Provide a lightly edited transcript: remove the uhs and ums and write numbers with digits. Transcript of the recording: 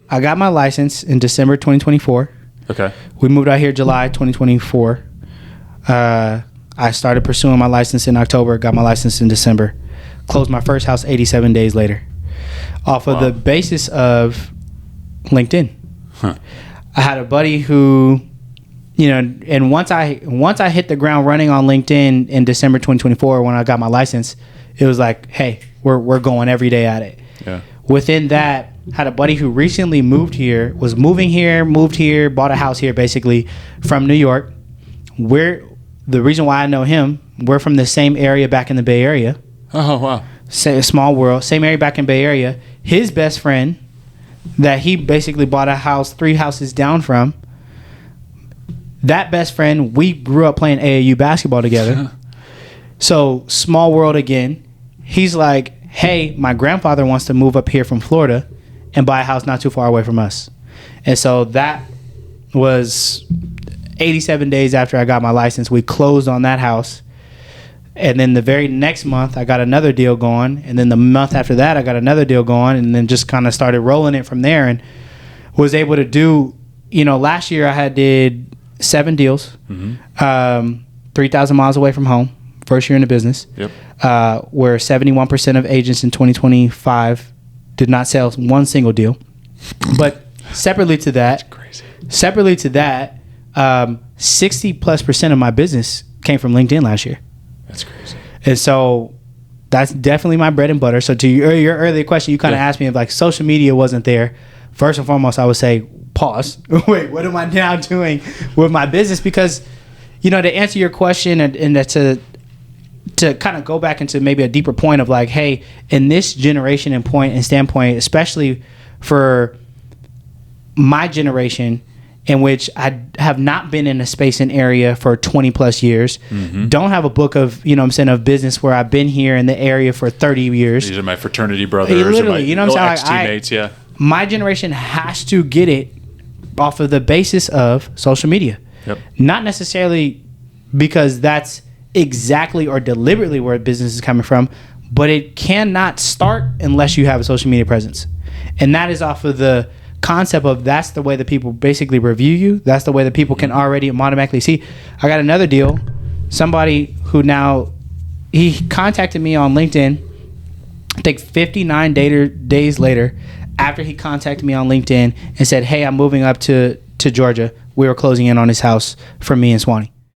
I got my license in December 2024. Okay. We moved out here July 2024. I started pursuing my license in October, got my license in December. Closed my first house 87 days later. Off of the basis of LinkedIn. Huh. I had a buddy who, you know, and once I hit the ground running on LinkedIn in December 2024 when I got my license, it was like, hey, we're going every day at it. Yeah. Within that, had a buddy who recently moved here, moved here, bought a house here basically from New York. The reason why I know him, we're from the same area back in the Bay Area. Oh, wow. Small world, same area back in Bay Area. His best friend that he basically bought a house 3 houses down from, that best friend, we grew up playing AAU basketball together. So small world again. He's like, hey, my grandfather wants to move up here from Florida and buy a house not too far away from us. And so that was 87 days after I got my license. We closed on that house. And then the very next month, I got another deal going. And then the month after that, I got another deal going. And then just kind of started rolling it from there and was able to do, you know, last year I did 7 deals, 3,000 miles away from home, first year in the business. Yep. Where 71% of agents in 2025 did not sell one single deal. But separately to that, 60+% of my business came from LinkedIn last year. That's crazy. And so that's definitely my bread and butter. So to your earlier question, you kind of asked me if like social media wasn't there. First and foremost, I would say pause. Wait, what am I now doing with my business? Because, you know, to answer your question and to kind of go back into maybe a deeper point of like, hey, in this generation and point and standpoint, especially for my generation, in which I have not been in a space and area for 20 plus years, don't have a book of, you know what I'm saying, of business where I've been here in the area for 30 years. These are my fraternity brothers. Literally, or my you know what I'm saying? Ex-teammates, yeah. My generation has to get it off of the basis of social media. Yep. Not necessarily because that's exactly or deliberately where business is coming from, but it cannot start unless you have a social media presence. And that is off of the concept of that's the way that people basically review you. That's the way that people can already automatically see. I got another deal. Somebody who now, he contacted me on LinkedIn, I think 59 days later, after he contacted me on LinkedIn and said, hey, I'm moving up to Georgia. We were closing in on his house for me and Swanee.